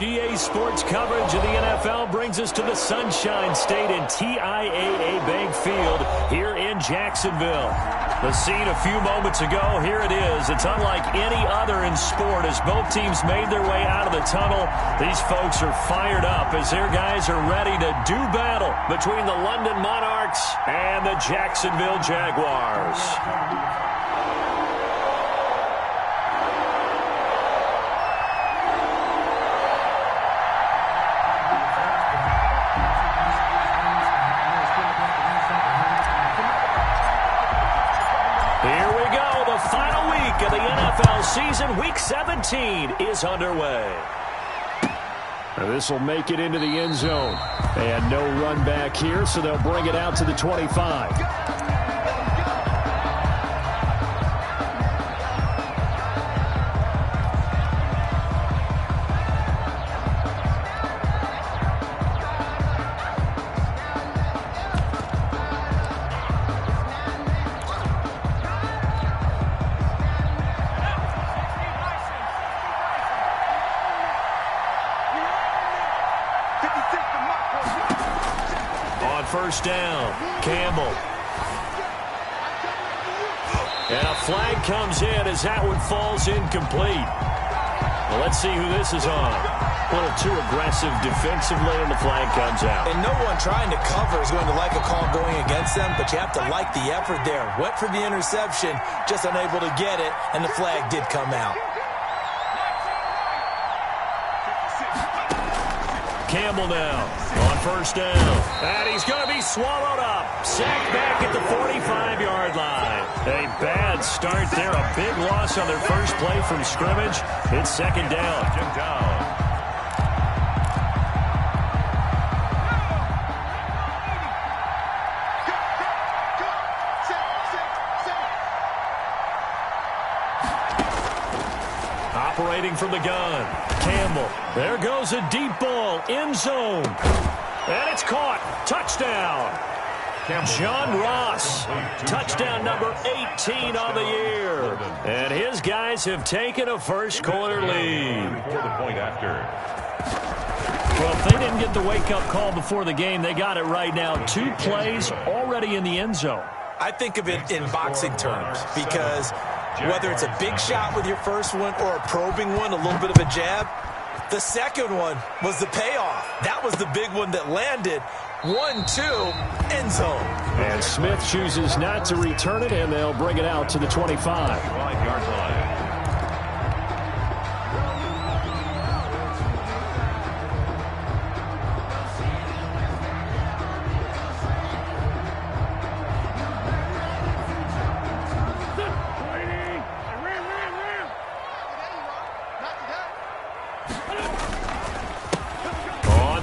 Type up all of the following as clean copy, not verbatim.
EA Sports coverage of the NFL brings us to the Sunshine State and TIAA Bank Field here in Jacksonville. The scene a few moments ago, here it is. It's unlike any other in sport as both teams made their way out of the tunnel. These folks are fired up as their guys are ready to do battle between the London Monarchs and the Jacksonville Jaguars. Final week of the NFL season, Week 17, is underway. This will make it into the end zone. And no run back here, so they'll bring it out to the 25. First down, Campbell. And a flag comes in as that one falls incomplete. Well, let's see who this is on. A little too aggressive defensively, and the flag comes out. And no one trying to cover is going to like a call going against them, but you have to like the effort there. Went for the interception, just unable to get it, and the flag did come out. Campbell now on first down. And he's going to be swallowed up. Sacked back at the 45-yard line. A bad start there. A big loss on their first play from scrimmage. It's second down. Operating from the gun. Campbell. There goes a deep ball. End zone. And it's caught. Touchdown. John Ross. Touchdown number 18 on the year. And his guys have taken a first quarter lead. Well, if they didn't get the wake-up call before the game, they got it right now. 2 plays already in the end zone. I think of it in boxing terms because whether it's a big shot with your first one or a probing one, a little bit of a jab, the second one was the payoff. That was the big one that landed. 1-2, end zone. And Smith chooses not to return it, and they'll bring it out to the 25. 5-yard line.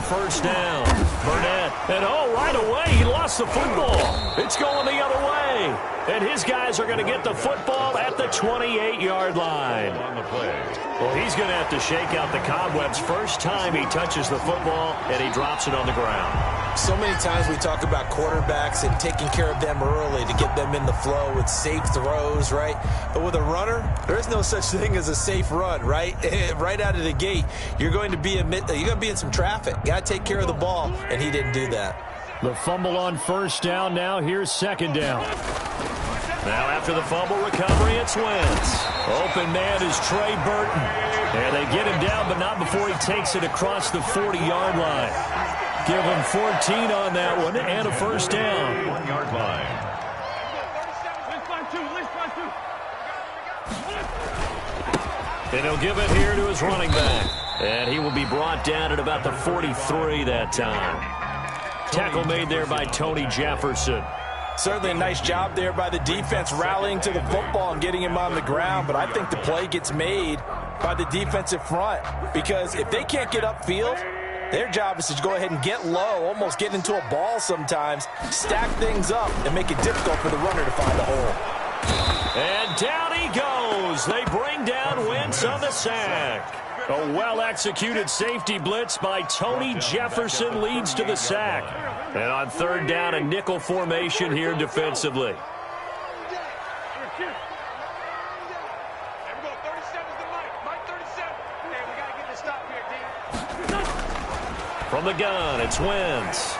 First down. Burnett. And right away, he lost the football. It's going the other way. And his guys are going to get the football at the 28-yard line. Well, he's going to have to shake out the cobwebs first time he touches the football, and he drops it on the ground. So many times we talk about quarterbacks and taking care of them early to get them in the flow with safe throws, right? But with a runner, there is no such thing as a safe run, right? Right out of the gate, you're going to be in some traffic. Got to take care of the ball, and he didn't do that. The fumble on first down. Now here's second down. Now after the fumble recovery, it's Wentz. Open man is Trey Burton. And they get him down, but not before he takes it across the 40-yard line. Give him 14 on that one and a first down. 1-yard line. And he'll give it here to his running back. And he will be brought down at about the 43 that time. Tackle made there by Tony Jefferson. Certainly a nice job there by the defense rallying to the football and getting him on the ground, but I think the play gets made by the defensive front because if they can't get upfield, their job is to go ahead and get low, almost get into a ball sometimes, stack things up, and make it difficult for the runner to find a hole. And down he goes. They bring down Wentz on the sack. A well-executed safety blitz by Tony Jefferson leads to the sack. And on third down, a nickel formation here defensively. From the gun, it's Wentz.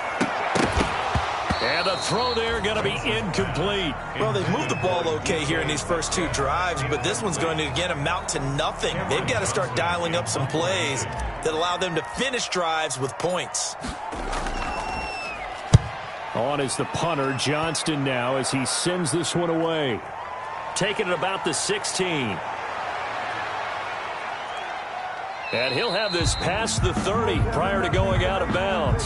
And the throw there going to be incomplete. Well, they've moved the ball okay here in these first two drives, but this one's going to, again, amount to nothing. They've got to start dialing up some plays that allow them to finish drives with points. On is the punter, Johnston, now as he sends this one away. Taking it about the 16. And he'll have this past the 30 prior to going out of bounds.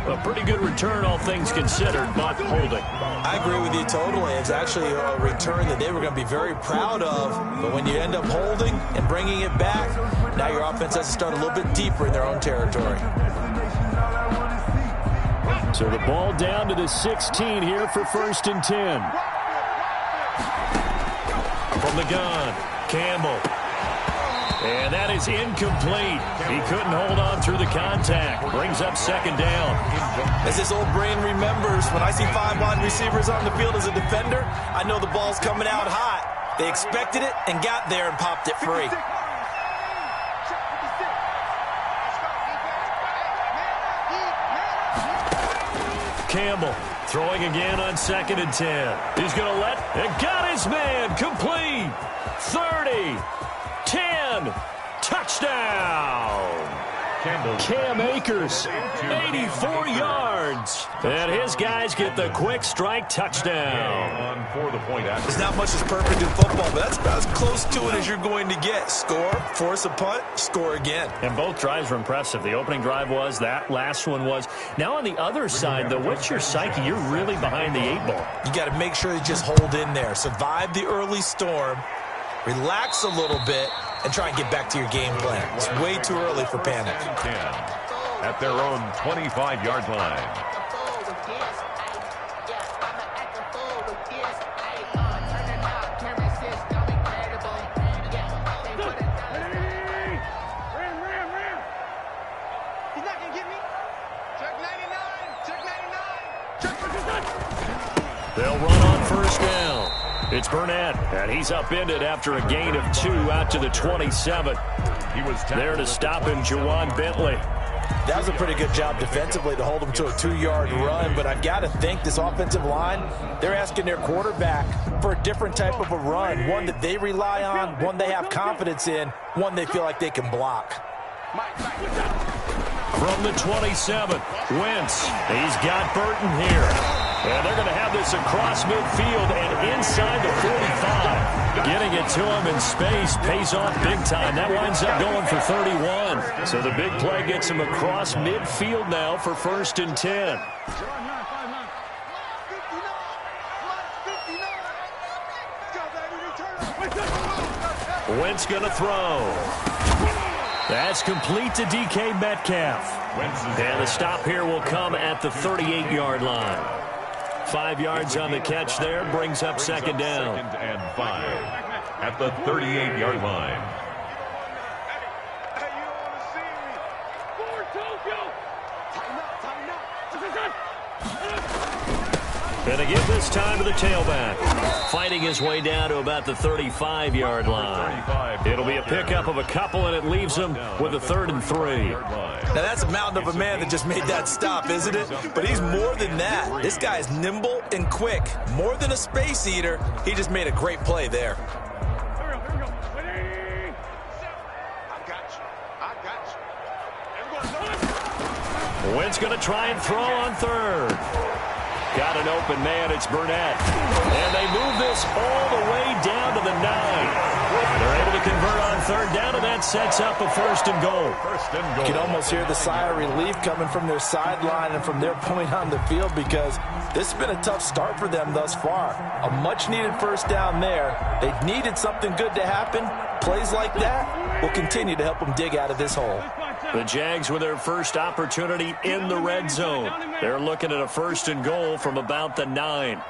A pretty good return, all things considered, but holding. I agree with you totally. It's actually a return that they were going to be very proud of. But when you end up holding and bringing it back, now your offense has to start a little bit deeper in their own territory. So the ball down to the 16 here for 1st and 10. From the gun, Campbell. And that is incomplete. He couldn't hold on through the contact. Brings up 2nd down. As this old brain remembers, when I see 5 wide receivers on the field as a defender, I know the ball's coming out hot. They expected it and got there and popped it free. Campbell throwing again on 2nd and 10. He's going to let and got his man complete. 30. 10, touchdown. Cam Akers, 84 yards. And his guys get the quick strike touchdown. There's not much that's perfect in football, but that's about as close to it as you're going to get. Score, force a punt, score again. And both drives were impressive. The opening drive was, that last one was. Now on the other side, though, what's your psyche? You're really behind the 8 ball. You got to make sure you just hold in there. Survive the early storm. Relax a little bit and try and get back to your game plan. It's way too early for panic. At their own 25-yard line. He's not going to get me. Check 99. Check 99. Check 99. They'll run on 1st down. It's Burnett, and he's upended after a gain of 2 out to the 27. He was there to stop him, Juwan Bentley. That was a pretty good job defensively to hold him to a 2-yard run, but I've got to think this offensive line, they're asking their quarterback for a different type of a run, one that they rely on, one they have confidence in, one they feel like they can block. From the 27, Wentz. He's got Burton here. And they're going to have this across midfield and inside the 45. Getting it to him in space pays off big time. That winds up going for 31. So the big play gets him across midfield now for 1st and 10. Wentz going to throw. That's complete to DK Metcalf. And the stop here will come at the 38-yard line. 5 yards on the catch there, brings up 2nd down. 2nd and 5 at the 38-yard line. Hey, you don't want to see me. Forward, Tokyo. Tighten up, tighten up. Going to give this time to the tailback. Fighting his way down to about the 35-yard line. It'll be a pickup of a couple, and it leaves him with a 3rd and 3. Now, that's a mountain of a man that just made that stop, isn't it? But he's more than that. This guy is nimble and quick. More than a space eater, he just made a great play there. Wentz going to try and throw on 3rd. Got an open man, it's Burnett. And they move this all the way down to the 9. They're able to convert on 3rd down, and that sets up a 1st and goal. You can almost hear the sigh of relief coming from their sideline and from their point on the field, because this has been a tough start for them thus far. A much-needed 1st down there. They needed something good to happen. Plays like that will continue to help them dig out of this hole. The Jags with their first opportunity in the red zone. They're looking at a 1st and goal from about the 9.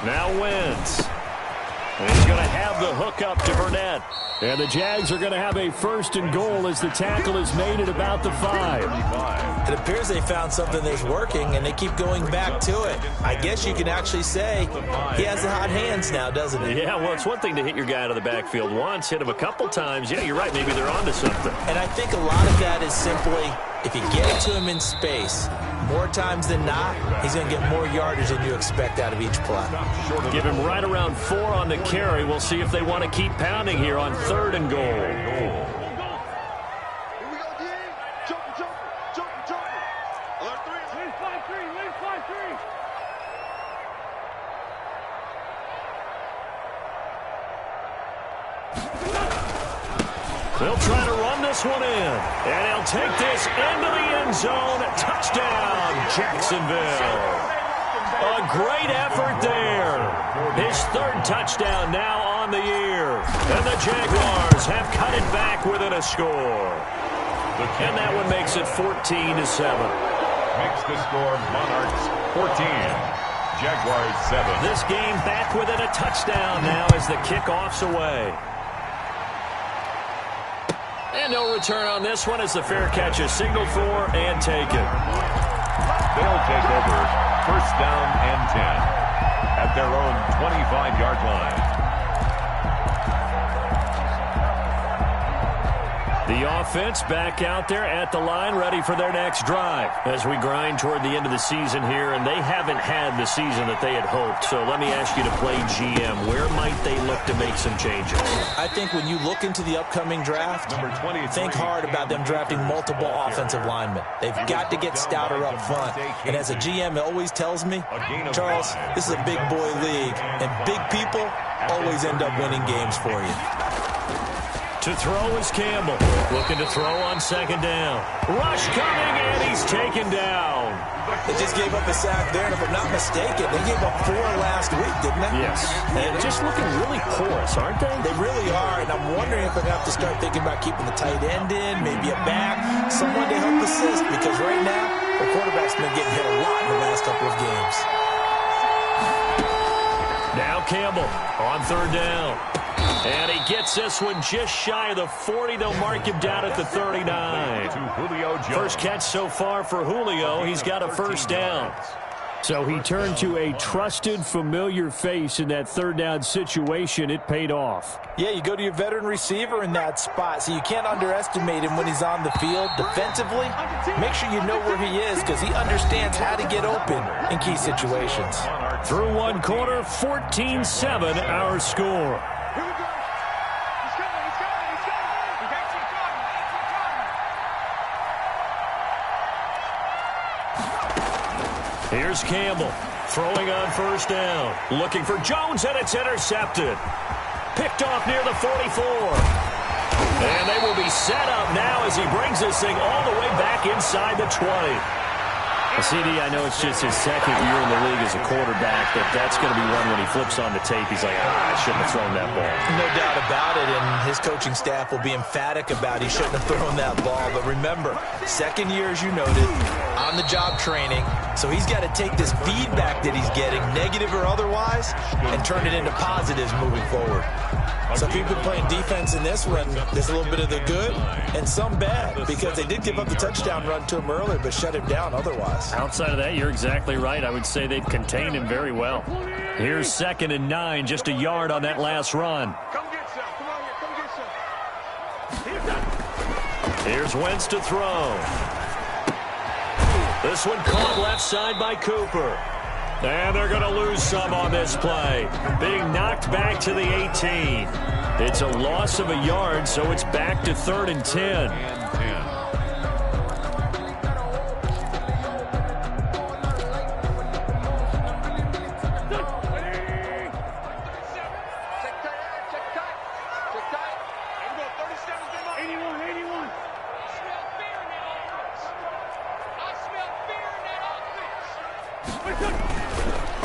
Now Wentz. And he's going to have the hook up to Burnett. And the Jags are going to have a 1st and goal as the tackle is made at about the 5. It appears they found something that's working, and they keep going back to it. I guess you can actually say he has the hot hands now, doesn't he? Yeah, well, it's one thing to hit your guy out of the backfield once, hit him a couple times. Yeah, you're right. Maybe they're onto something. And I think a lot of that is simply if you get it to him in space, more times than not, he's going to get more yardage than you expect out of each play. Give him right around 4 on the carry. We'll see if they want to keep pounding here on 3rd and goal. Here we go, D. Jump. Alert 3. Lead 5-3. They'll try to run this one in. And he'll take this into the end zone. Touchdown, Jacksonville. A great effort there. His 3rd touchdown now on the year. And the Jaguars have cut it back within a score. And that one makes it 14-7. Makes the score Monarchs 14. Jaguars 7. This game back within a touchdown now as the kickoff's away. And no return on this one as the fair catch is signaled for and taken. They'll take over 1st down and 10 at their own 25-yard line. The offense back out there at the line, ready for their next drive as we grind toward the end of the season here, and they haven't had the season that they had hoped. So let me ask you to play GM. Where might they look to make some changes? I think when you look into the upcoming draft, think hard about them drafting multiple offensive linemen. They've got to get stouter up front. And as a GM, it always tells me, Charles, this is a big boy league, and big people always end up winning games for you. To throw is Campbell. Looking to throw on 2nd down. Rush coming, and he's taken down. They just gave up a sack there, and if I'm not mistaken, they gave up 4 last week, didn't they? Yes. And just looking really porous, aren't they? They really are, and I'm wondering if they're going to have to start thinking about keeping the tight end in, maybe a back, someone to help assist, because right now, the quarterback's been getting hit a lot in the last couple of games. Now Campbell on 3rd down. And he gets this one just shy of the 40. They'll mark him down at the 39. First catch so far for Julio. He's got a 1st down. So he turned to a trusted, familiar face in that 3rd down situation. It paid off. Yeah, you go to your veteran receiver in that spot, so you can't underestimate him when he's on the field. Defensively, make sure you know where he is because he understands how to get open in key situations. Through one quarter, 14-7 our score. Here's Campbell throwing on 1st down. Looking for Jones, and it's intercepted. Picked off near the 44. And they will be set up now as he brings this thing all the way back inside the 20. CD, I know it's just his 2nd year in the league as a quarterback, but that's going to be one when he flips on the tape. He's like, I shouldn't have thrown that ball. No doubt about it, and his coaching staff will be emphatic about he shouldn't have thrown that ball. But remember, 2nd year, as you noted, on-the-job training, so he's got to take this feedback that he's getting, negative or otherwise, and turn it into positives moving forward. So if you've been playing defense in this one, there's a little bit of the good and some bad because they did give up the touchdown run to him earlier but shut him down otherwise. Outside of that, you're exactly right. I would say they've contained him very well. Here's 2nd and 9, just a yard on that last run. Come get some. Come on here. Come get some. Here's Wentz to throw. This one caught left side by Cooper. And they're going to lose some on this play. Being knocked back to the 18. It's a loss of a yard, so it's back to 3rd and 10.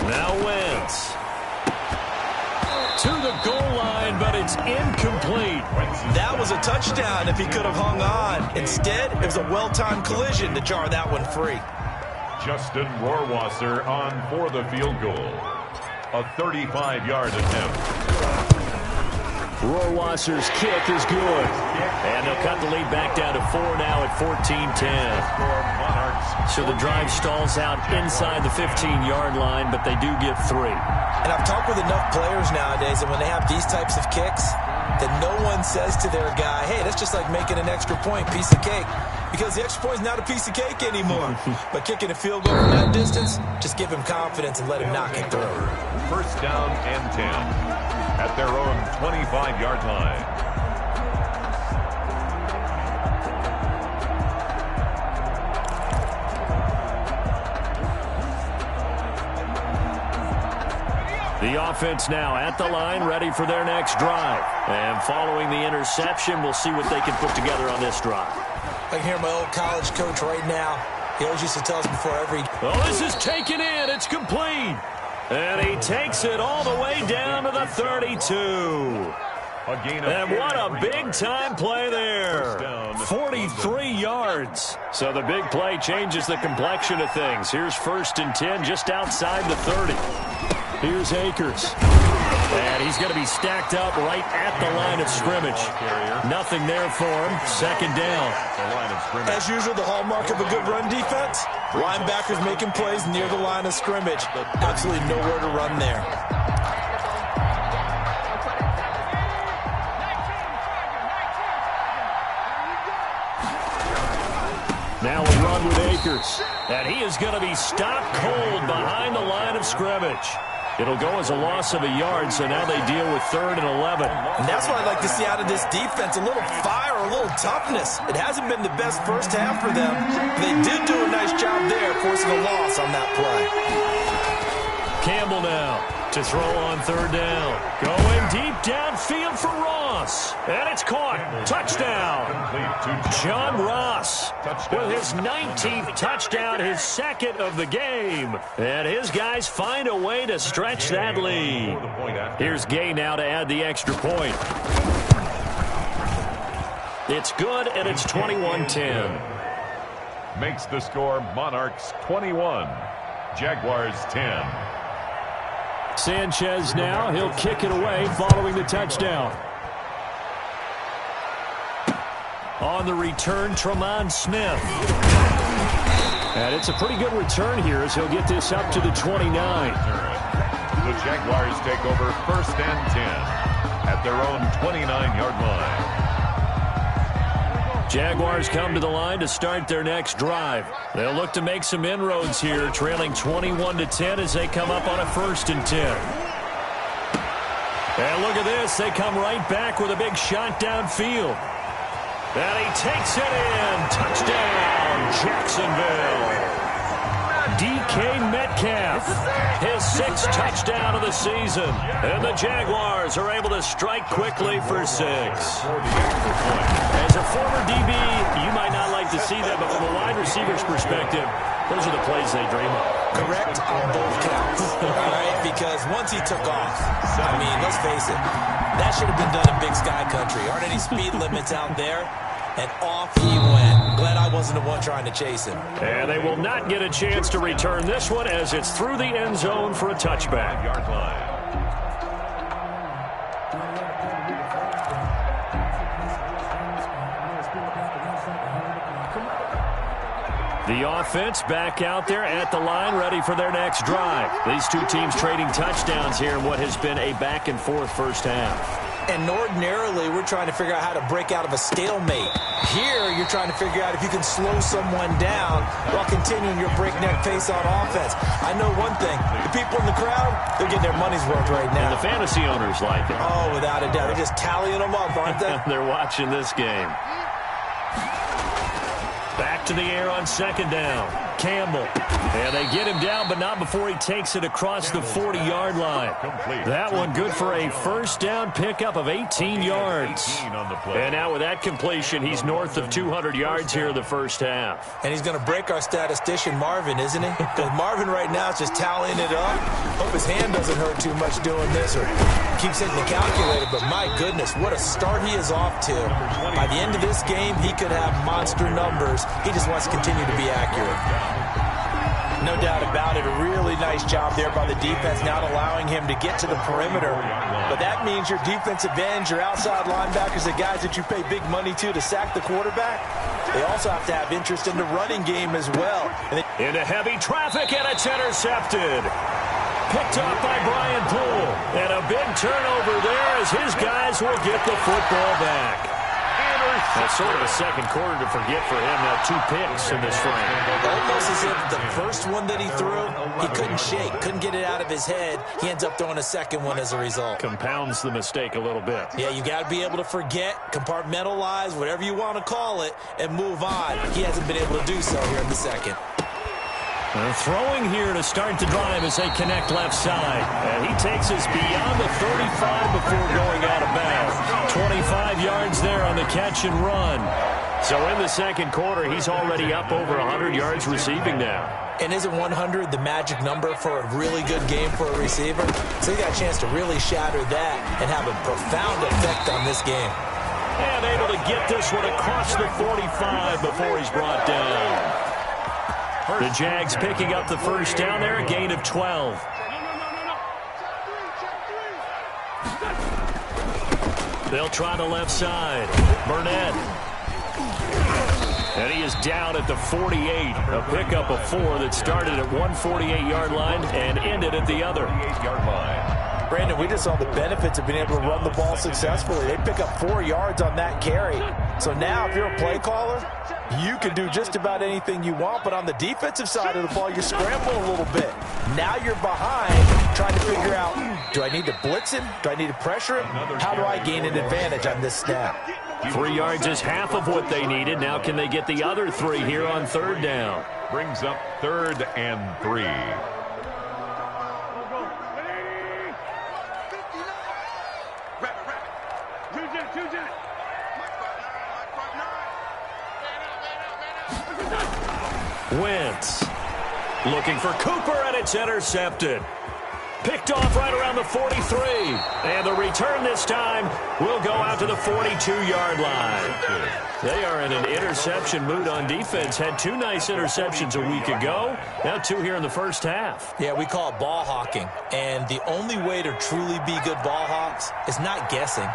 Now Wentz to the goal line, but it's incomplete. That was a touchdown if he could have hung on. Instead, it was a well-timed collision to jar that one free. Justin Rohrwasser on for the field goal. A 35-yard attempt. Rohrwasser's kick is good. And they'll cut the lead back down to 4 now at 14-10. So the drive stalls out inside the 15-yard line, but they do get 3. And I've talked with enough players nowadays that when they have these types of kicks, that no one says to their guy, hey, that's just like making an extra point, piece of cake. Because the extra point is not a piece of cake anymore. But kicking a field goal from that distance, just give him confidence and let him knock it through. First down and 10 at their own 25-yard line. The offense now at the line, ready for their next drive. And following the interception, we'll see what they can put together on this drive. I can hear my old college coach right now. He always used to tell us before every... Oh, this is taken in. It's complete. And he takes it all the way down to the 32. And what a big-time play there. 43 yards. So the big play changes the complexion of things. Here's 1st and 10 just outside the 30. Here's Akers. And he's going to be stacked up right at the line of scrimmage. Nothing there for him. 2nd down. As usual, the hallmark of a good run defense, linebackers making plays near the line of scrimmage. Absolutely nowhere to run there. Now a run with Akers. And he is going to be stopped cold behind the line of scrimmage. It'll go as a loss of a yard, so now they deal with 3rd and 11. And that's what I'd like to see out of this defense, a little fire, a little toughness. It hasn't been the best first half for them. They did do a nice job there, forcing a loss on that play. Campbell now to throw on 3rd down. Going deep downfield for Ross. And it's caught. Touchdown. John Ross with his 19th touchdown, his 2nd of the game. And his guys find a way to stretch that lead. Here's Gay now to add the extra point. It's good, and it's 21-10. Makes the score Monarchs 21, Jaguars 10. Sanchez now, he'll kick it away following the touchdown. On the return, Tremont Smith. And it's a pretty good return here as he'll get this up to the 29. The Jaguars take over 1st and 10 at their own 29-yard line. Jaguars come to the line to start their next drive. They'll look to make some inroads here, trailing 21-10 as they come up on a 1st and 10. And look at this. They come right back with a big shot downfield. And he takes it in. Touchdown, Jacksonville. DK Metcalf, his 6th touchdown of the season. And the Jaguars are able to strike quickly for 6. As a former DB, you might not like to see that, but from a wide receiver's perspective, those are the plays they dream of. Correct on both counts. All right, because once he took off, I mean, let's face it, that should have been done in Big Sky Country. Aren't any speed limits out there? And off he went. Glad I wasn't the one trying to chase him. And they will not get a chance to return this one as it's through the end zone for a touchback. Yard line. The offense back out there at the line, ready for their next drive. These two teams trading touchdowns here in what has been a back-and-forth first half. And ordinarily, we're trying to figure out how to break out of a stalemate. Here, you're trying to figure out if you can slow someone down while continuing your breakneck pace on offense. I know one thing. The people in the crowd, they're getting their money's worth right now. And the fantasy owners like it. Oh, without a doubt. They're just tallying them up, aren't they? They're watching this game. Back to the air on 2nd down. Campbell. And they get him down, but not before he takes it across the 40-yard line. That one good for a 1st down pickup of 18 yards. And now with that completion, he's north of 200 yards here in the first half. And he's going to break our statistician, Marvin, isn't he? Because Marvin right now is just tallying it up. Hope his hand doesn't hurt too much doing this or keeps hitting the calculator. But my goodness, what a start he is off to. By the end of this game, he could have monster numbers. He just wants to continue to be accurate. No doubt about it. A really nice job there by the defense, not allowing him to get to the perimeter. But that means your defensive ends, your outside linebackers, the guys that you pay big money to sack the quarterback, they also have to have interest in the running game as well. Into heavy traffic, and it's intercepted. Picked off by Brian Poole. And a big turnover there as his guys will get the football back. That's sort of a second quarter to forget for him. Now 2 picks in this frame. Almost as if the first one that he threw, he couldn't shake, couldn't get it out of his head. He ends up throwing a second one as a result. Compounds the mistake a little bit. Yeah, you got to be able to forget, compartmentalize, whatever you want to call it, and move on. He hasn't been able to do so here in the second. Throwing here to start the drive as they connect left side. And he takes us beyond the 35 before going out of bounds. 25 yards there on the catch and run. So in the second quarter, he's already up over 100 yards receiving now. And isn't 100 the magic number for a really good game for a receiver? So he got a chance to really shatter that and have a profound effect on this game. And able to get this one across the 45 before he's brought down. The Jags picking up the first down there, a gain of 12. They'll try the left side. Burnett. And he is down at the 48. A pickup of 4 that started at 148-yard line and ended at the other. 48-yard line. Brandon, we just saw the benefits of being able to run the ball successfully. They pick up 4 yards on that carry. So now if you're a play caller, you can do just about anything you want, but on the defensive side of the ball, you're scrambling a little bit. Now you're behind, trying to figure out, do I need to blitz him? Do I need to pressure him? How do I gain an advantage on this snap? 3 yards is half of what they needed. Now can they get the other 3 here on third down? Brings up 3rd and 3. Wentz looking for Cooper, and it's intercepted. Picked off right around the 43. And the return this time will go out to the 42-yard line. They are in an interception mood on defense. Had 2 nice interceptions a week ago. Now 2 here in the first half. Yeah, we call it ball hawking. And the only way to truly be good ball hawks is not guessing.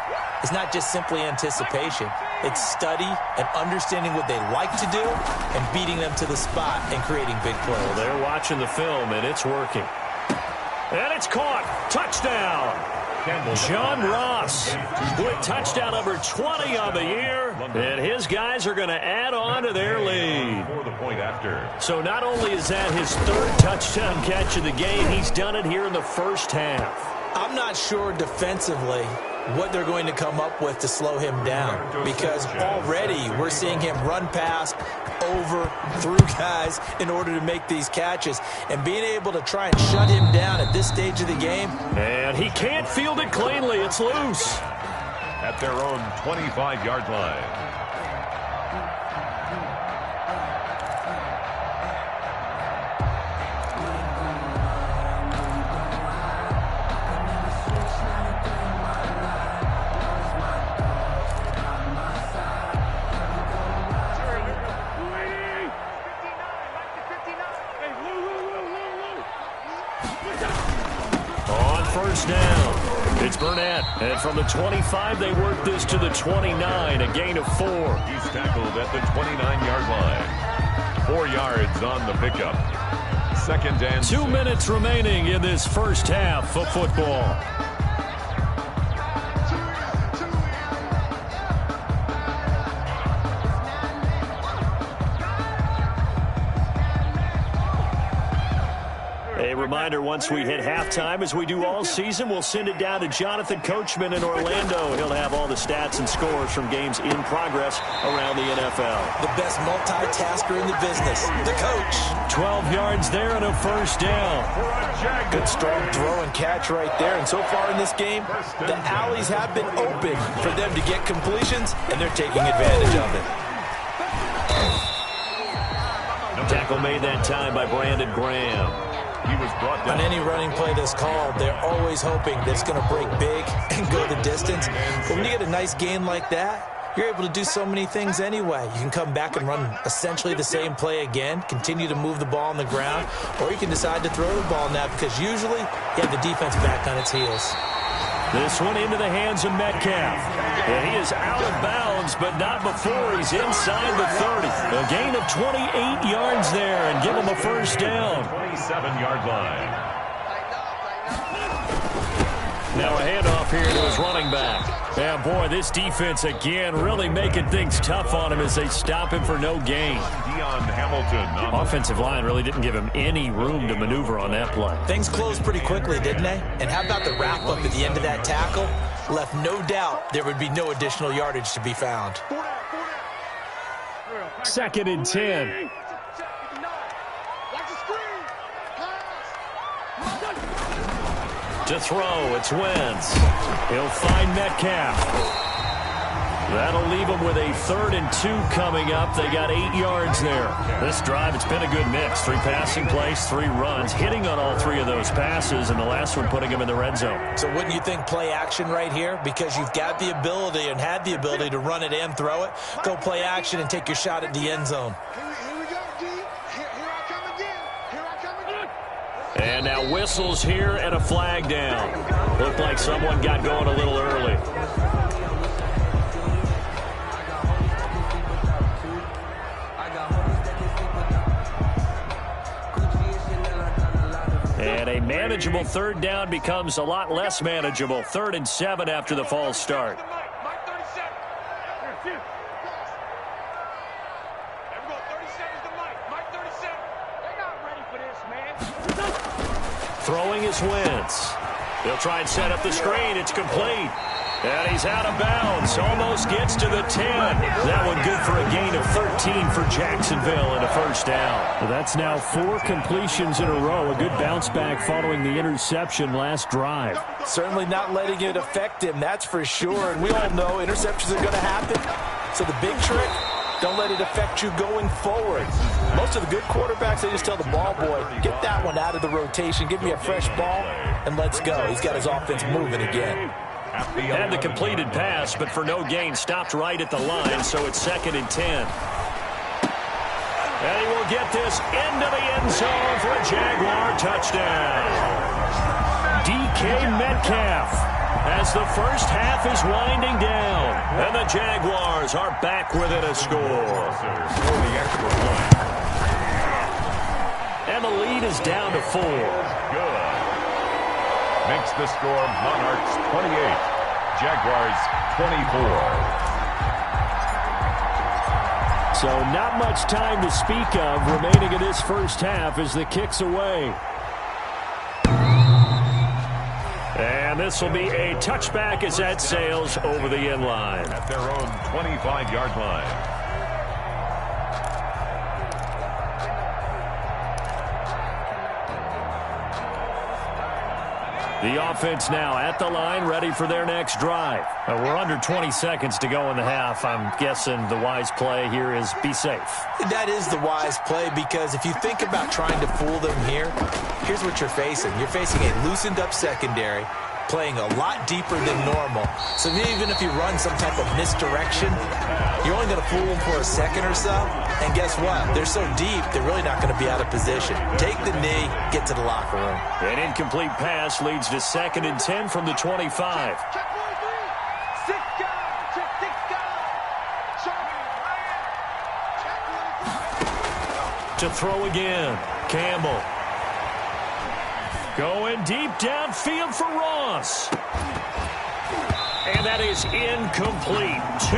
It's not just simply anticipation. It's study and understanding what they like to do and beating them to the spot and creating big plays. Well, they're watching the film, and it's working. And it's caught. Touchdown. John Ross with touchdown number 20 on the year. And his guys are going to add on to their lead. For the point after. So not only is that his 3rd touchdown catch of the game, he's done it here in the first half. I'm not sure defensively what they're going to come up with to slow him down, because already we're seeing him run past, over, through guys in order to make these catches, and being able to try and shut him down at this stage of the game. And he can't field it cleanly. It's loose. At their own 25-yard line. Down. It's Burnett. And from the 25, they work this to the 29, a gain of 4. He's tackled at the 29-yard line. 4 yards on the pickup. 2nd and 2 minutes remaining in this first half of football. A reminder, once we hit halftime, as we do all season, we'll send it down to Jonathan Coachman in Orlando. He'll have all the stats and scores from games in progress around the NFL. The best multitasker in the business, the coach. 12 yards there and a first down. Good strong throw and catch right there. And so far in this game, the alleys have been open for them to get completions, and they're taking advantage of it. Tackle made that time by Brandon Graham. He was brought down. On any running play that's called, they're always hoping that it's going to break big and go the distance. But when you get a nice gain like that, you're able to do so many things anyway. You can come back and run essentially the same play again, continue to move the ball on the ground, or you can decide to throw the ball now because usually you have the defense back on its heels. This one into the hands of Metcalf. And he is out of bounds, but not before he's inside the 30. A gain of 28 yards there and give him a first down. 27-yard line. Now a handoff here to his running back. And boy, this defense again really making things tough on him as they stop him for no gain. Deion Hamilton. Offensive line really didn't give him any room to maneuver on that play. Things closed pretty quickly, didn't they? And how about the wrap-up at the end of that tackle? Left no doubt there would be no additional yardage to be found. 2nd and 10. To throw, it's Wentz. He'll find Metcalf. That'll leave them with a 3rd and 2 coming up. They got 8 yards there. This drive, it's been a good mix. 3 passing plays, 3 runs, hitting on all 3 of those passes, and the last one putting them in the red zone. So wouldn't you think play action right here? Because you've got the ability and had the ability to run it and throw it. Go play action and take your shot at the end zone. Here we go, D. Here I come again. Here I come again. And now whistles here and a flag down. Looked like someone got going a little early. And a manageable 3rd down becomes a lot less manageable. 3rd and 7 after the false start. Throwing is Wentz. He'll try and set up the screen. It's complete. And he's out of bounds. Almost gets to the 10. That one good for a gain of 13 for Jacksonville and a first down. Well, that's now 4 completions in a row. A good bounce back following the interception last drive. Certainly not letting it affect him, that's for sure. And we all know interceptions are going to happen. So the big trick, don't let it affect you going forward. Most of the good quarterbacks, they just tell the ball boy, get that one out of the rotation, give me a fresh ball, and let's go. He's got his offense moving again. Had the completed pass, but for no gain, stopped right at the line, so it's 2nd and 10. And he will get this into the end zone for a Jaguar touchdown. DK Metcalf as the first half is winding down. And the Jaguars are back within a score. And the lead is down to 4. Good. Makes the score Monarchs 28, Jaguars 24. So not much time to speak of remaining in this first half as the kick's away. And this will be a touchback as that sails over the end line. At their own 25-yard line. The offense now at the line, ready for their next drive. We're under 20 seconds to go in the half. I'm guessing the wise play here is be safe. That is the wise play, because if you think about trying to fool them here, here's what you're facing. You're facing a loosened up secondary, playing a lot deeper than normal. So even if you run some type of misdirection, you're only going to fool them for a second or so. And guess what? They're so deep, they're really not going to be out of position. Take the knee, get to the locker room. An incomplete pass leads to 2nd and 10 from the 25. Check 1-3. 6 guys. Check 6 guys. Check 1-3. To throw again, Campbell. Going deep downfield for Ross. And that is incomplete. 2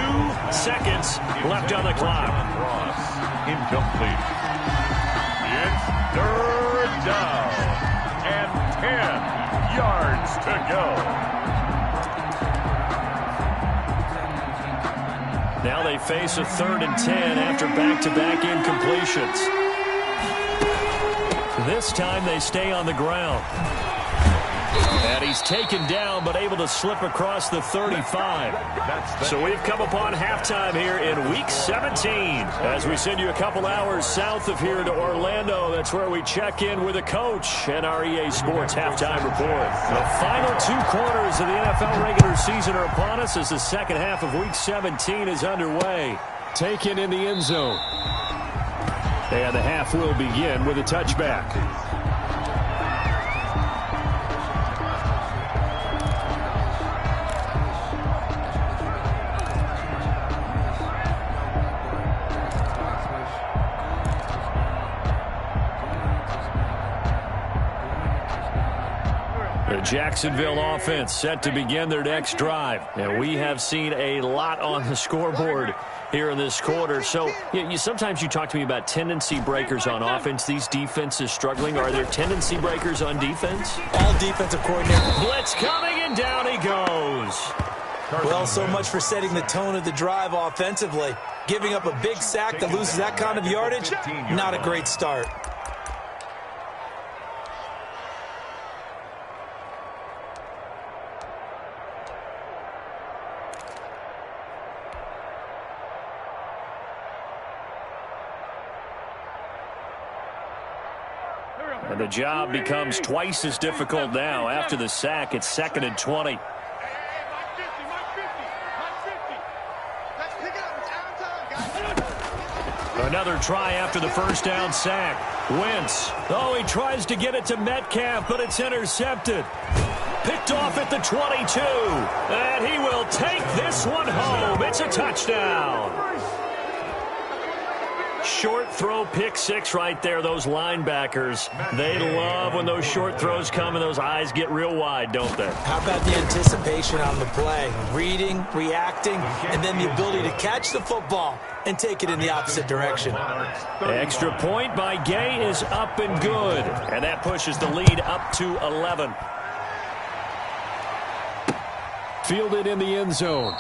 seconds left on the clock. Ross, incomplete. It's 3rd down and 10 yards to go. Now they face a 3rd and 10 after back-to-back incompletions. This time they stay on the ground. And he he's taken down but able to slip across the 35. So we've come upon halftime here in Week 17 as we send you a couple hours south of here to Orlando. That's where we check in with a coach and our EA Sports halftime report. The final 2 quarters of the NFL regular season are upon us as the second half of Week 17 is underway. Taken in the end zone. And the half will begin with a touchback. The Jacksonville offense set to begin their next drive. And we have seen a lot on the scoreboard here in this quarter. So sometimes you talk to me about tendency breakers on offense. These defenses struggling. Are there tendency breakers on defense? All defensive coordinators. Blitz coming, and down he goes. Well, so much for setting the tone of the drive offensively. Giving up a big sack that loses that kind of yardage, not a great start. And the job becomes twice as difficult now. After the sack, it's 2nd and 20. Another try after the first down sack. Wentz. Oh, he tries to get it to Metcalf, but it's intercepted. Picked off at the 22. And he will take this one home. It's a touchdown. Short throw, pick six right there. Those linebackers, they love when those short throws come and those eyes get real wide, don't they? How about the anticipation on the play? Reading, reacting, and then the ability to catch the football and take it in the opposite direction. Extra point by Gay is up and good. And that pushes the lead up to 11. Fielded in the end zone.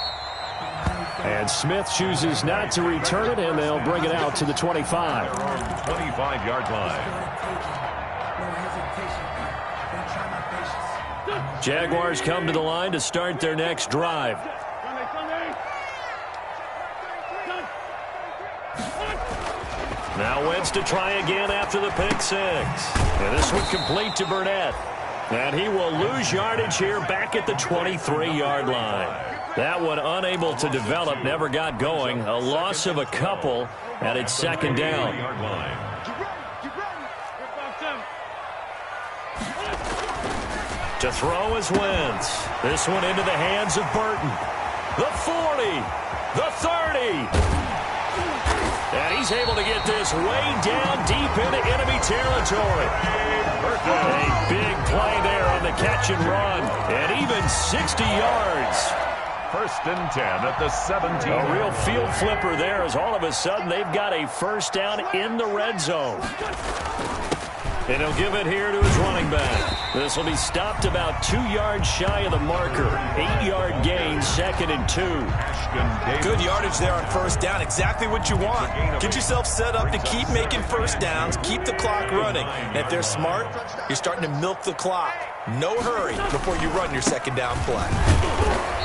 And Smith chooses not to return it, and they'll bring it out to the 25. 25-yard line. Jaguars come to the line to start their next drive. Now Wentz to try again after the pick six. And this one complete to Burnett. And he will lose yardage here back at the 23-yard line. That one unable to develop, never got going. A loss of a couple, and it's second down. To throw is Wentz. This one into the hands of Burton. The 40, the 30. And he's able to get this way down deep into enemy territory. A big play there on the catch and run. And even 60 yards. 1st and 10 at the 17. A real field flipper there as all of a sudden they've got a first down in the red zone. And he'll give it here to his running back. This will be stopped about 2 yards shy of the marker. 8-yard gain, 2nd and 2. Good yardage there on first down. Exactly what you want. Get yourself set up to keep making first downs, keep the clock running. And if they're smart, you're starting to milk the clock. No hurry before you run your second down play.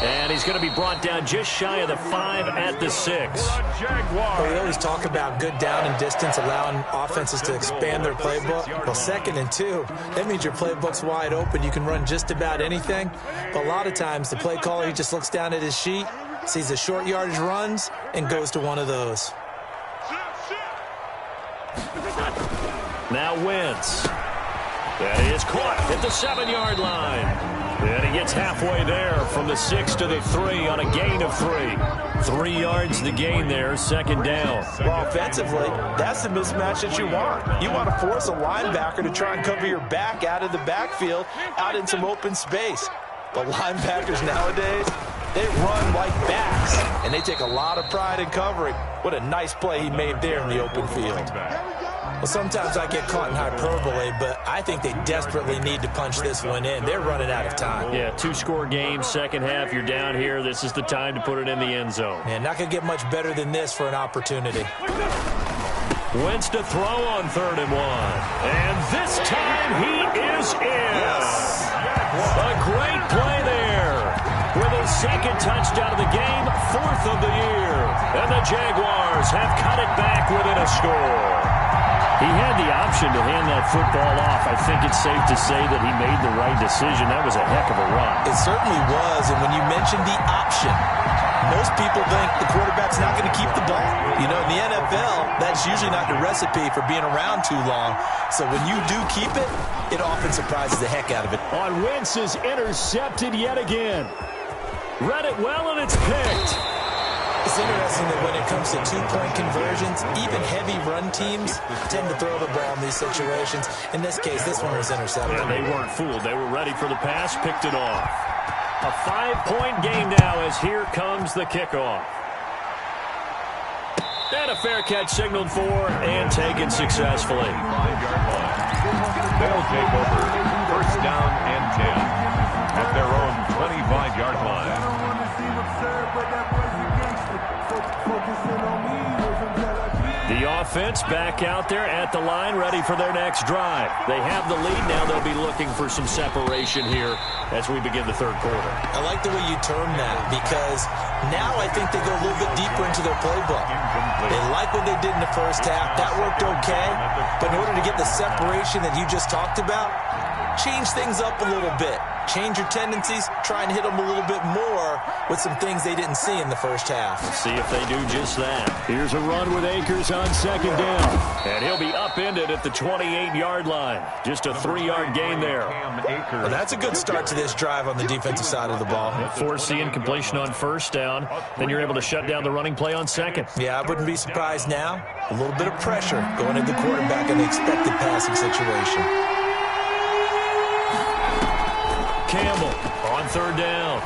And he's going to be brought down just shy of the 5 at the 6. Well, we always talk about good down and distance, allowing offenses to expand their playbook. Well, 2nd and 2, that means your playbook's wide open. You can run just about anything. But a lot of times, the play caller, he just looks down at his sheet, sees the short yardage runs, and goes to one of those. Now Wentz. And he is caught at the 7-yard line. And he gets halfway there from the 6 to the 3 on a gain of 3. 3 yards the gain there, 2nd down. Well, offensively, that's the mismatch that you want. You want to force a linebacker to try and cover your back out of the backfield, out in some open space. But linebackers nowadays, they run like backs, and they take a lot of pride in covering. What a nice play he made there in the open field. Well, sometimes I get caught in hyperbole, but I think they desperately need to punch this one in. They're running out of time. Yeah, 2-score game, second half. You're down here. This is the time to put it in the end zone. Man, not going to get much better than this for an opportunity. Wentz to throw on 3rd and 1. And this time he is in. Yes. A second touchdown of the game, 4th of the year. And the Jaguars have cut it back within a score. He had the option to hand that football off. I think it's safe to say that he made the right decision. That was a heck of a run. It certainly was, and when you mentioned the option, most people think the quarterback's not going to keep the ball. You know, in the NFL, that's usually not the recipe for being around too long. So when you do keep it, it often surprises the heck out of it. On Wentz is intercepted yet again. Read it well, and it's picked. It's interesting that when it comes to two-point conversions, even heavy run teams tend to throw the ball in these situations. In this case, this one was intercepted. Yeah, they weren't fooled. They were ready for the pass, picked it off. A 5-point game now as here comes the kickoff. And a fair catch signaled for and taken successfully. 5-yard line. They'll take over. First down and 10 at their own 25-yard line. The offense back out there at the line, ready for their next drive. They have the lead. Now they'll be looking for some separation here as we begin the third quarter. I like the way you term that because now I think they go a little bit deeper into their playbook. They like what they did in the first half. That worked okay. But in order to get the separation that you just talked about, change things up a little bit. Change your tendencies. Try and hit them a little bit more with some things they didn't see in the first half. See if they do just that. Here's a run with Akers on second down. And he'll be upended at the 28-yard line. Just a 3-yard gain there. Well, that's a good start to this drive on the defensive side of the ball. Forcing completion on first down. Then you're able to shut down the running play on second. Yeah, I wouldn't be surprised now. A little bit of pressure going into the quarterback in the expected passing situation. Campbell on third down.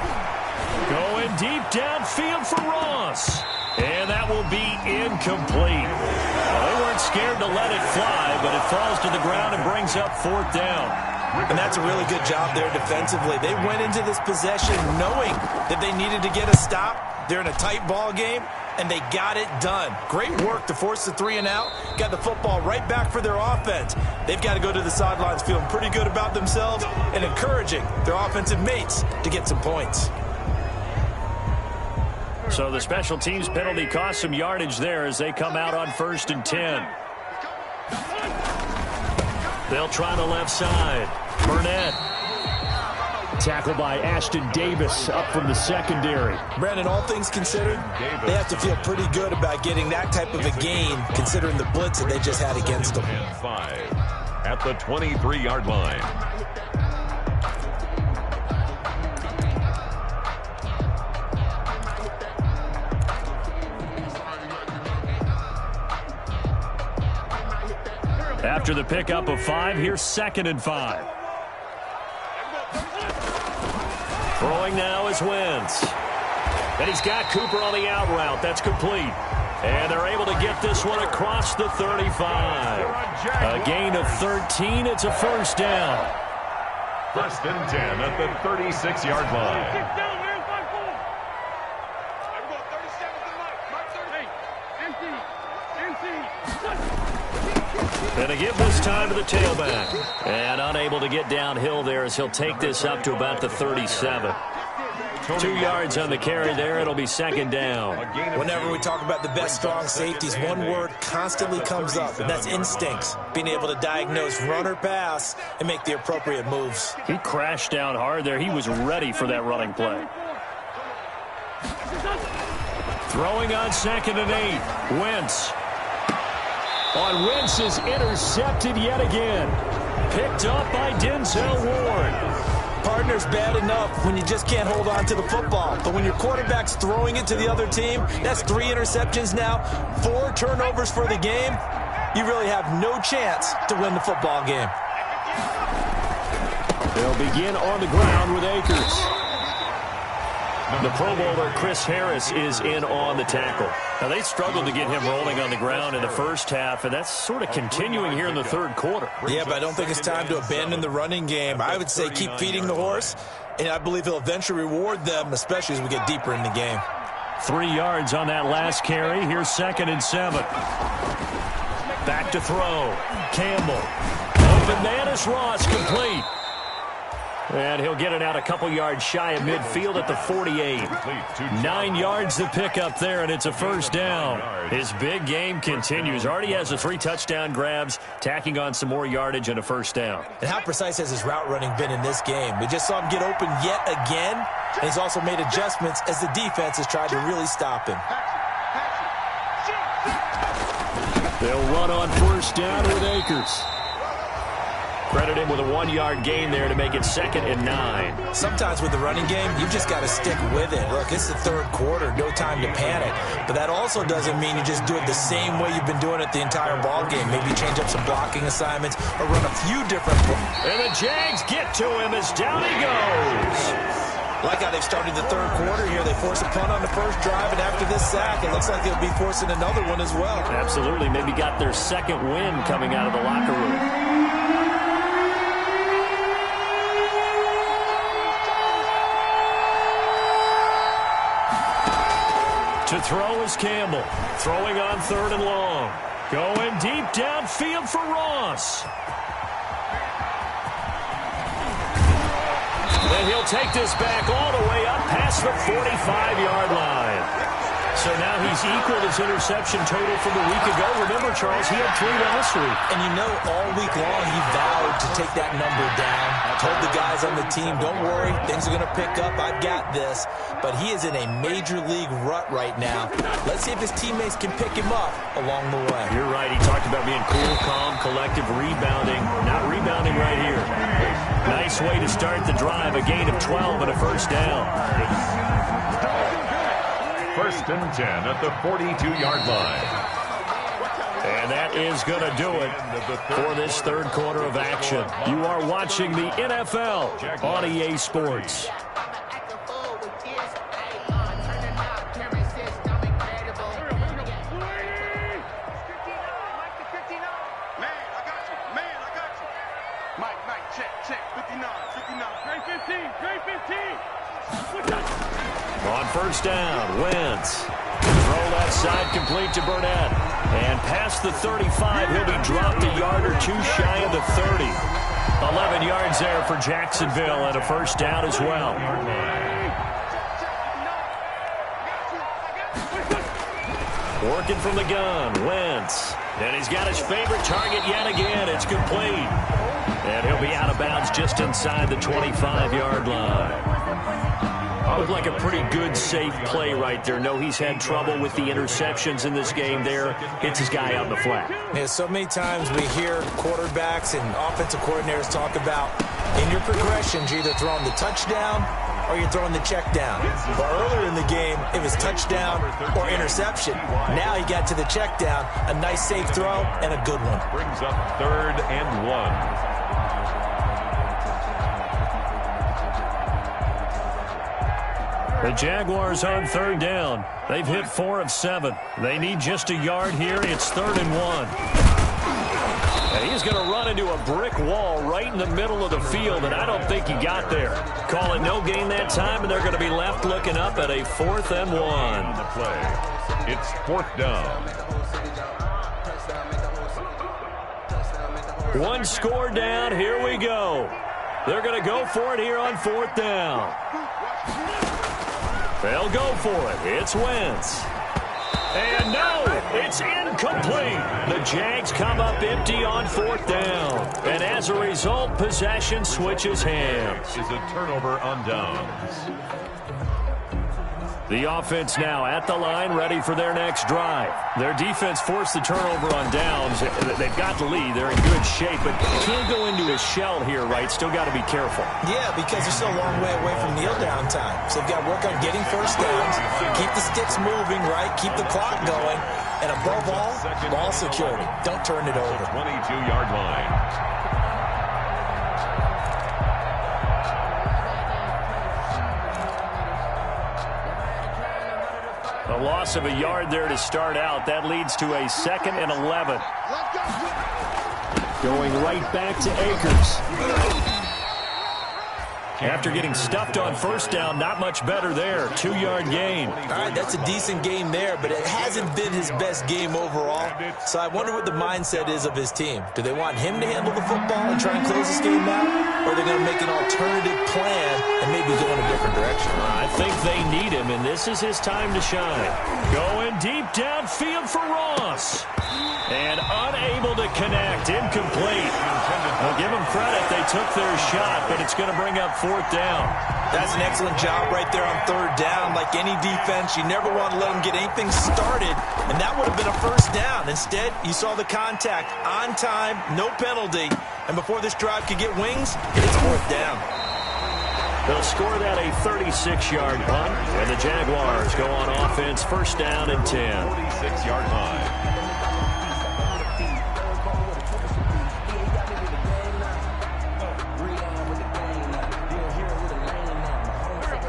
Going deep downfield for Ross. And that will be incomplete. Well, they weren't scared to let it fly, but it falls to the ground and brings up 4th down. And that's a really good job there defensively. They went into this possession knowing that they needed to get a stop. They're in a tight ball game, and they got it done. Great work to force the 3 and out. Got the football right back for their offense. They've got to go to the sidelines feeling pretty good about themselves and encouraging their offensive mates to get some points. So the special teams penalty cost some yardage there as they come out on 1st and 10. They'll try the left side. Burnett. Tackled by Ashton Davis up from the secondary. Brandon, all things considered, they have to feel pretty good about getting that type of a gain considering the blitz that they just had against them. 5 at the 23-yard line. After the pickup of 5, here's 2nd and 5. Throwing now is Wentz. And he's got Cooper on the out route. That's complete. And they're able to get this one across the 35. A gain of 13. It's a 1st down. 1st and 10 at the 36-yard line. And to give this time to the tailback. And unable to get downhill there as he'll take this up to about the 37. 2 yards on the carry there. It'll be 2nd down. Whenever we talk about the best strong safeties, one word constantly comes up, and that's instincts. Being able to diagnose run or pass and make the appropriate moves. He crashed down hard there. He was ready for that running play. Throwing on 2nd and 8. Wentz. On Wentz is intercepted yet again. Picked up by Denzel Ward. Partner's bad enough when you just can't hold on to the football. But when your quarterback's throwing it to the other team, that's 3 interceptions now, 4 turnovers for the game. You really have no chance to win the football game. They'll begin on the ground with Akers. The Pro Bowler Chris Harris is in on the tackle. Now, they struggled to get him rolling on the ground in the first half, and that's sort of continuing here in the third quarter. Yeah, but I don't think it's time to abandon the running game. I would say keep feeding the horse, and I believe he'll eventually reward them, especially as we get deeper in the game. 3 yards on that last carry. Here's 2nd and 7. Back to throw. Campbell. Bananas Ross complete. And he'll get it out a couple yards shy of midfield at the 48. 9 yards to pick up there, and it's a first down. His big game continues. Already has the 3 touchdown grabs, tacking on some more yardage and a first down. And how precise has his route running been in this game? We just saw him get open yet again, and he's also made adjustments as the defense has tried to really stop him. They'll run on first down with Akers. Credit him with a 1-yard gain there to make it 2nd and 9. Sometimes with the running game, you've just got to stick with it. Look, it's the 3rd quarter, no time to panic. But that also doesn't mean you just do it the same way you've been doing it the entire ball game. Maybe change up some blocking assignments or run a few different plays. And the Jags get to him as down he goes. Like how they've started the 3rd quarter here. They force a punt on the first drive, and after this sack, it looks like they'll be forcing another one as well. Absolutely. Maybe got their 2nd win coming out of the locker room. To throw is Campbell. Throwing on 3rd and long. Going deep downfield for Ross. And he'll take this back all the way up past the 45-yard line. So now he's equaled his interception total from the week ago. Remember, Charles, he had 3 last week. And you know, all week long he vowed to take that number down. Told the guys on the team, don't worry, things are going to pick up. I've got this. But he is in a major league rut right now. Let's see if his teammates can pick him up along the way. You're right. He talked about being cool, calm, collective, rebounding. Not rebounding right here. Nice way to start the drive. A gain of 12 and a first down. 1st and 10 at the 42-yard line. And that is going to do it for this 3rd quarter of action. You are watching the NFL on EA Sports. On first down, Wentz. Throw left side complete to Burnett. And past the 35, he'll be dropped a yard or 2 shy of the 30. 11 yards there for Jacksonville and a first down as well. Working from the gun, Wentz. And he's got his favorite target yet again. It's complete. And he'll be out of bounds just inside the 25-yard line. Looked like a pretty good, safe play right there. No, he's had trouble with the interceptions in this game there. Hits his guy out in the flat. Yeah, so many times we hear quarterbacks and offensive coordinators talk about in your progressions, you're either throwing the touchdown or you're throwing the check down. But earlier in the game, it was touchdown or interception. Now he got to the check down, a nice safe throw, and a good one. Brings up 3rd and 1. The Jaguars on 3rd down. They've hit 4 of 7. They need just a yard here. It's 3rd and 1. And he's going to run into a brick wall right in the middle of the field, and I don't think he got there. Call it no gain that time, and they're going to be left looking up at a 4th and 1. On the play, it's 4th down. 1 score down. Here we go. They're going to go for it here on 4th down. They'll go for it. It's Wentz. And no, it's incomplete. The Jags come up empty on 4th down. And as a result, possession switches hands. This is a turnover on downs. The offense now at the line, ready for their next drive. Their defense forced the turnover on downs. They've got the lead. They're in good shape, but can't go into a shell here, right? Still got to be careful. Yeah, because they're still a long way away from kneel down time. So they've got to work on getting first downs, keep the sticks moving, right? Keep the clock going. And above all, ball security. Don't turn it over. 22-yard line. A loss of a yard there to start out. That leads to a 2nd and 11. Going right back to Akers. After getting stuffed on first down, not much better there. 2-yard gain. All right, that's a decent game there, but it hasn't been his best game overall. So I wonder what the mindset is of his team. Do they want him to handle the football and try and close this game out? Or are they going to make an alternative plan and maybe go in a different direction? I think they need him, and this is his time to shine. Going deep downfield for Ross. And unable to connect. Incomplete. Well, give them credit. They took their shot, but it's going to bring up 4th down. That's an excellent job right there on 3rd down. Like any defense, you never want to let them get anything started, and that would have been a 1st down. Instead, you saw the contact on time, no penalty, and before this drive could get wings, it's 4th down. They'll score that a 36-yard punt, and the Jaguars go on offense 1st down and 10. 46-yard line.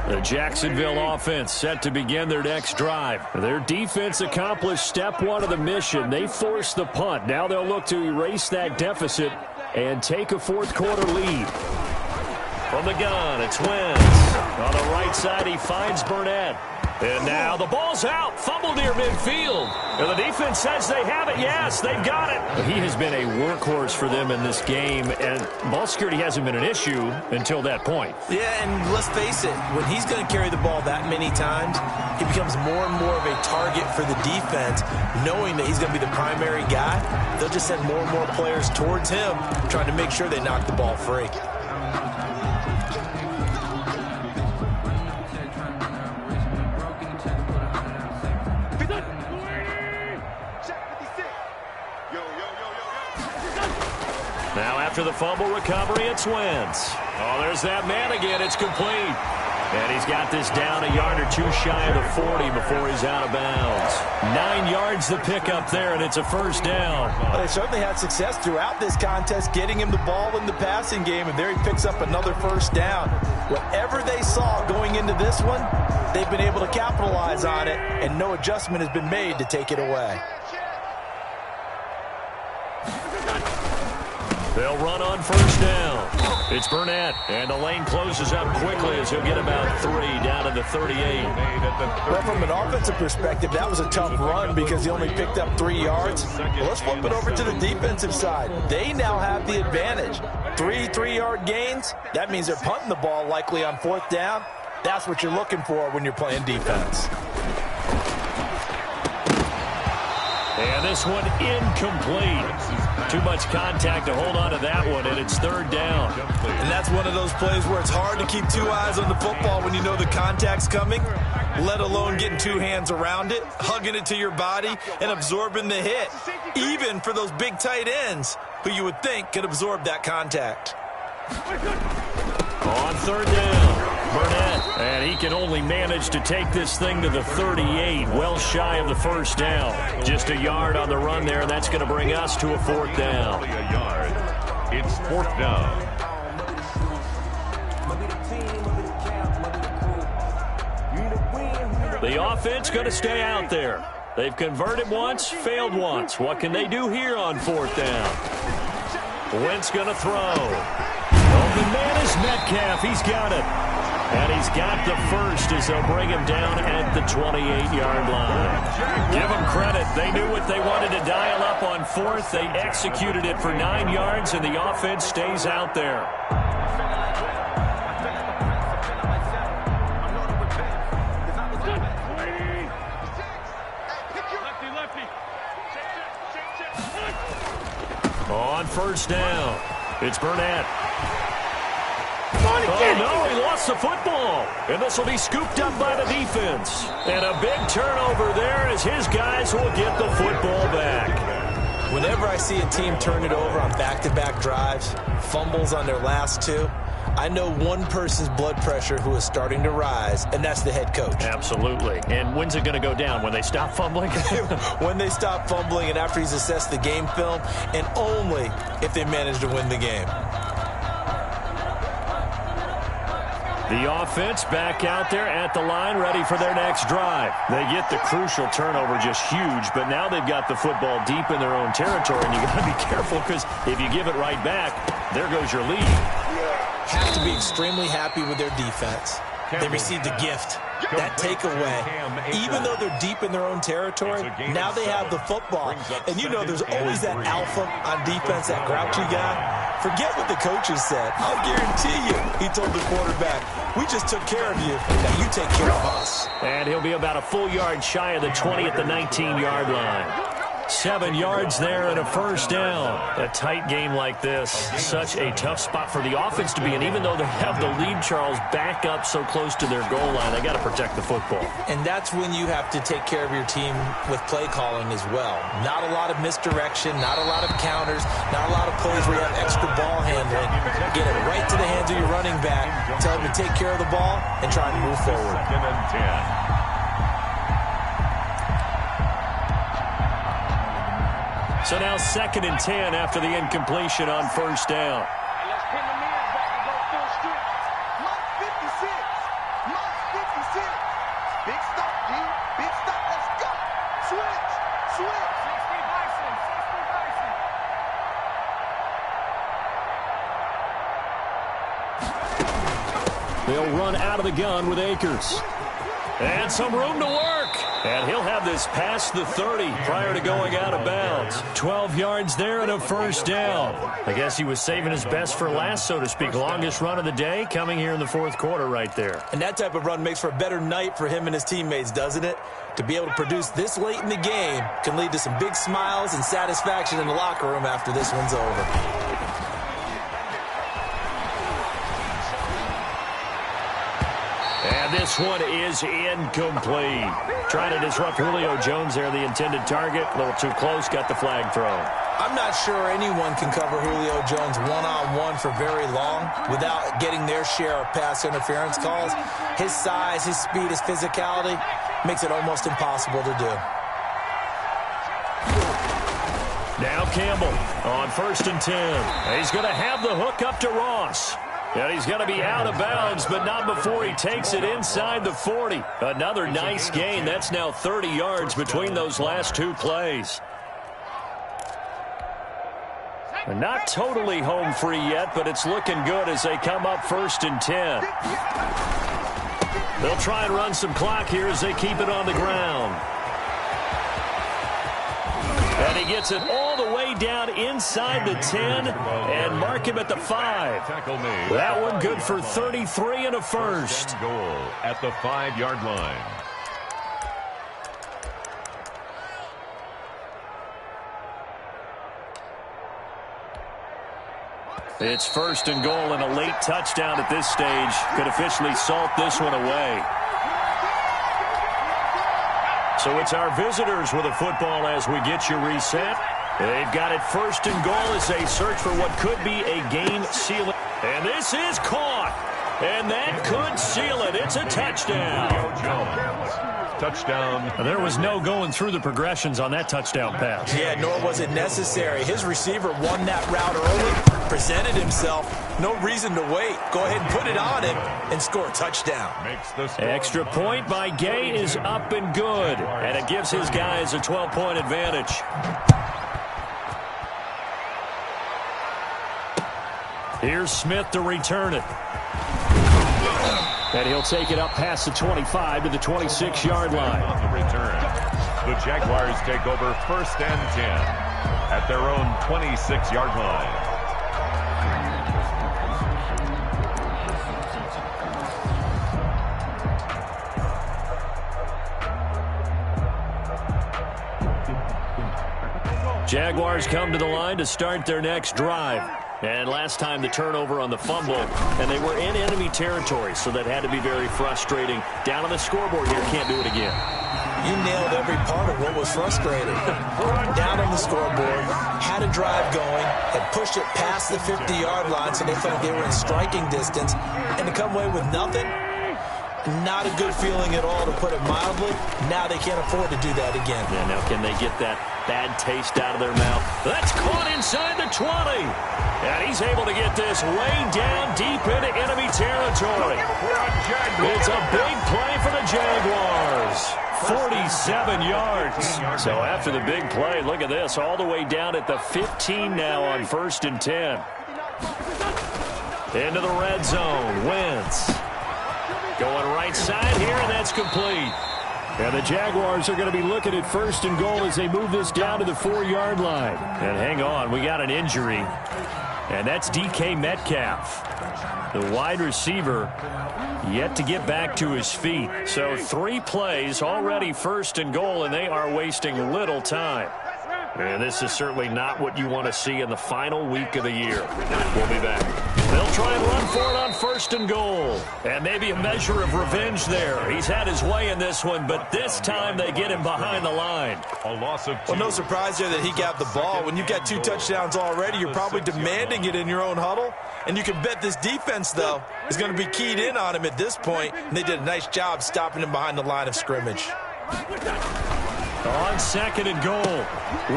The Jacksonville offense set to begin their next drive. Their defense accomplished step 1 of the mission. They forced the punt. Now they'll look to erase that deficit and take a 4th quarter lead. From the gun, it's Wentz. On the right side, he finds Burnett. And now the ball's out. Fumble near midfield. And the defense says they have it. Yes, they've got it. He has been a workhorse for them in this game, and ball security hasn't been an issue until that point. Yeah, and let's face it, when he's going to carry the ball that many times, he becomes more and more of a target for the defense, knowing that he's going to be the primary guy. They'll just send more and more players towards him, trying to make sure they knock the ball free. Now after the fumble recovery, it's Wentz. Oh, there's that man again. It's complete. And he's got this down a yard or 2 shy of the 40 before he's out of bounds. 9 yards the pickup there, and it's a 1st down. Well, they certainly had success throughout this contest, getting him the ball in the passing game, and there he picks up another 1st down. Whatever they saw going into this one, they've been able to capitalize on it, and no adjustment has been made to take it away. They'll run on 1st down. It's Burnett, and the lane closes up quickly as he'll get about 3 down to the 38. Well, from an offensive perspective, that was a tough run because he only picked up 3 yards. Well, let's flip it over to the defensive side. They now have the advantage. 3 3-yard gains. That means they're punting the ball likely on 4th down. That's what you're looking for when you're playing defense. And this one incomplete. Too much contact to hold on to that one, and it's 3rd down. And that's one of those plays where it's hard to keep 2 eyes on the football when you know the contact's coming, let alone getting 2 hands around it, hugging it to your body, and absorbing the hit, even for those big tight ends who you would think could absorb that contact. On 3rd down, Burnett, and he can only manage to take this thing to the 38, well shy of the 1st down. Just a yard on the run there, and that's going to bring us to a 4th down. A yard. It's 4th down. The offense going to stay out there. They've converted once, failed once. What can they do here on 4th down? Wentz going to throw. The man is Metcalf. He's got it. And he's got the 1st as they'll bring him down at the 28-yard line. Give them credit. They knew what they wanted to dial up on 4th. They executed it for 9 yards, and the offense stays out there. On 1st down, it's Burnett. Oh, no, he lost the football. And this will be scooped up by the defense. And a big turnover there as his guys will get the football back. Whenever I see a team turn it over on back-to-back drives, fumbles on their last 2, I know one person's blood pressure who is starting to rise, and that's the head coach. Absolutely. And when's it going to go down? When they stop fumbling? When they stop fumbling and after he's assessed the game film, and only if they manage to win the game. The offense back out there at the line, ready for their next drive. They get the crucial turnover, just huge, but now they've got the football deep in their own territory, and you got to be careful because if you give it right back, there goes your lead. have to be extremely happy with their defense. They received a gift. That takeaway, even though they're deep in their own territory, now they have the football. And you know there's always that alpha on defense, that grouchy guy. Forget what the coaches said. I'll guarantee you, he told the quarterback, we just took care of you. Now you take care of us. And he'll be about a full yard shy of the 20 at the 19-yard line. 7 yards there and a first down. A tight game like this, such a tough spot for the offense to be in. Even though they have the lead, Charles, back up so close to their goal line, they got to protect the football. And that's when you have to take care of your team with play calling as well. Not a lot of misdirection, not a lot of counters, not a lot of plays where you have extra ball handling. Get it right to the hands of your running back, tell him to take care of the ball, and try and move forward. 2nd and 10. So now 2nd and 10 after the incompletion on first down. Let's pin the men back and go full strip. Mark 56. Mark 56. Big stop, D. Big stop. Let's go. Switch. Switch. 60 Bison. 60 Bison. They'll run out of the gun with Akers. And some room to work. And he'll have this past the 30 prior to going out of bounds. 12 yards there and a first down. I guess he was saving his best for last, so to speak. Longest run of the day coming here in the fourth quarter right there. And that type of run makes for a better night for him and his teammates, doesn't it? To be able to produce this late in the game can lead to some big smiles and satisfaction in the locker room after this one's over. And this one is incomplete. Trying to disrupt Julio Jones there, the intended target. A little too close, got the flag thrown. I'm not sure anyone can cover Julio Jones one-on-one for very long without getting their share of pass interference calls. His size, his speed, his physicality makes it almost impossible to do. Now Campbell on 1st and 10. He's going to have the hook up to Ross. And he's going to be out of bounds, but not before he takes it inside the 40. Another nice gain. That's now 30 yards between those last two plays. And not totally home free yet, but it's looking good as they come up 1st and 10. They'll try and run some clock here as they keep it on the ground. And he gets it all the way down inside the 10 and mark him at the 5. That one good for 33 and a first. Goal at the 5-yard line. It's 1st and goal, and a late touchdown at this stage could officially salt this one away. So it's our visitors with a football as we get you reset. They've got it 1st and goal as they search for what could be a game-sealing. And this is caught. And that could seal it. It's a touchdown. Touchdown. There was no going through the progressions on that touchdown pass. Yeah, nor was it necessary. His receiver won that route early, presented himself. No reason to wait. Go ahead and put it on him and score a touchdown. Extra point by Gay is up and good. And it gives his guys a 12-point advantage. Here's Smith to return it. And he'll take it up past the 25 to the 26-yard line. On the return, the Jaguars take over 1st and 10 at their own 26-yard line. Jaguars come to the line to start their next drive. And last time the turnover on the fumble, and they were in enemy territory, so that had to be very frustrating. Down on the scoreboard here, can't do it again. You nailed every part of what was frustrating. Down on the scoreboard, had a drive going, had pushed it past the 50-yard line, so they felt they were in striking distance, and to come away with nothing, not a good feeling at all, to put it mildly. Now they can't afford to do that again. Yeah, now can they get that bad taste out of their mouth? That's caught inside the 20. And he's able to get this way down deep into enemy territory. It's a big play for the Jaguars. 47 yards. So after the big play, look at this, all the way down at the 15 now on 1st and 10. Into the red zone. Wentz. Going right side here, and that's complete. And the Jaguars are going to be looking at 1st and goal as they move this down to the 4-yard line. And hang on, we got an injury. And that's DK Metcalf, the wide receiver, yet to get back to his feet. So 3 plays, already 1st and goal, and they are wasting little time. And this is certainly not what you want to see in the final week of the year. We'll be back. They'll try and run for it on 1st and goal. And maybe a measure of revenge there. He's had his way in this one, but this time they get him behind the line. A loss of 2. Well, no surprise there that he got the ball. When you've got 2 touchdowns already, you're probably demanding it in your own huddle. And you can bet this defense, though, is going to be keyed in on him at this point. And they did a nice job stopping him behind the line of scrimmage. On 2nd and goal,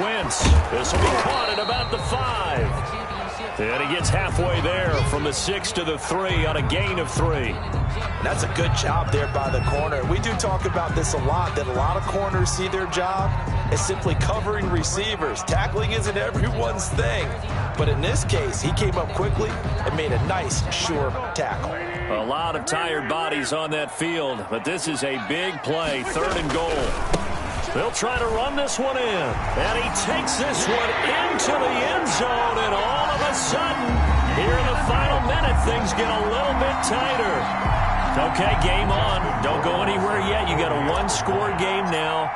Wentz. This will be caught at about the 5. And he gets halfway there from the 6 to the 3 on a gain of 3. And that's a good job there by the corner. We do talk about this a lot, that a lot of corners see their job as simply covering receivers. Tackling isn't everyone's thing. But in this case, he came up quickly and made a nice, sure tackle. A lot of tired bodies on that field, but this is a big play, 3rd and goal. They'll try to run this one in. And he takes this one into the end zone. And all of a sudden, here in the final minute, things get a little bit tighter. Okay, game on. Don't go anywhere yet. You got a 1-score game now.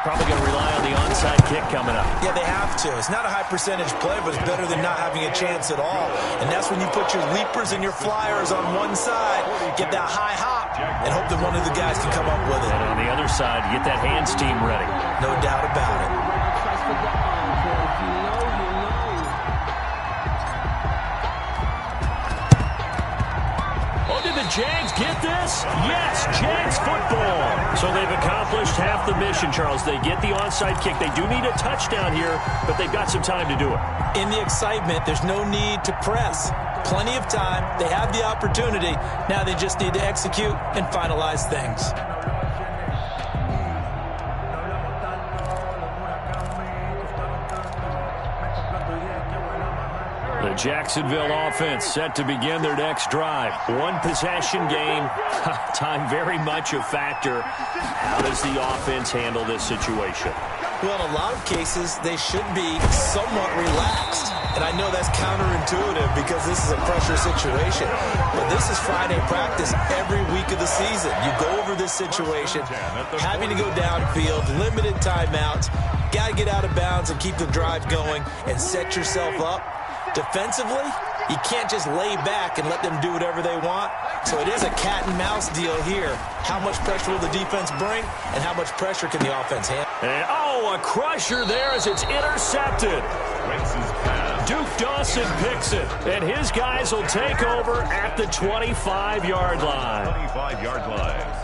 Probably going to rely on the onside kick coming up. Yeah, they have to. It's not a high percentage play, but it's better than not having a chance at all. And that's when you put your leapers and your flyers on one side, get that high hop, and hope that one of the guys can come up with it. And on the other side, get that hands team ready. No doubt about it. Did the Jags get this? Yes, Jags football. So they've accomplished half the mission, Charles. They get the onside kick. They do need a touchdown here, but they've got some time to do it. In the excitement, there's no need to press. Plenty of time. They have the opportunity. Now they just need to execute and finalize things. The Jacksonville offense set to begin their next drive. 1-possession game. Time very much a factor. How does the offense handle this situation? Well, in a lot of cases, they should be somewhat relaxed. And I know that's counterintuitive because this is a pressure situation. But this is Friday practice every week of the season. You go over this situation, having to go downfield, limited timeouts, got to get out of bounds and keep the drive going and set yourself up. Defensively, you can't just lay back and let them do whatever they want. So it is a cat and mouse deal here. How much pressure will the defense bring, and how much pressure can the offense handle? And, a crusher there as it's intercepted. Duke Dawson picks it, and his guys will take over at the 25-yard line. 25-yard line.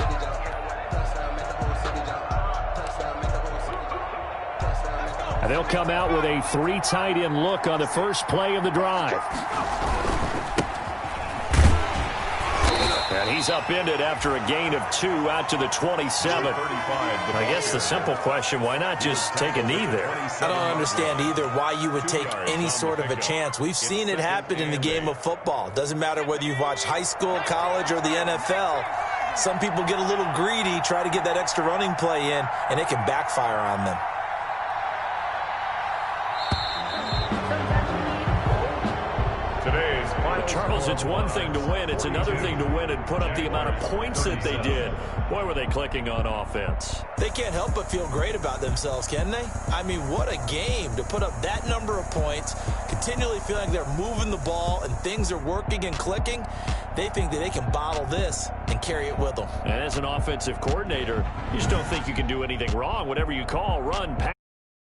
They'll come out with a 3 tight end look on the first play of the drive. And he's upended after a gain of 2 out to the 27. I guess the simple question, why not just take a knee there? I don't understand either why you would take any sort of a chance. We've seen it happen in the game of football. Doesn't matter whether you've watched high school, college, or the NFL. Some people get a little greedy, try to get that extra running play in, and it can backfire on them. Charles, it's one thing to win. It's another thing to win and put up the amount of points that they did. Boy, were they clicking on offense. They can't help but feel great about themselves, can they? I mean, what a game to put up that number of points, continually feeling they're moving the ball and things are working and clicking. They think that they can bottle this and carry it with them. And as an offensive coordinator, you just don't think you can do anything wrong. Whatever you call, run, pass.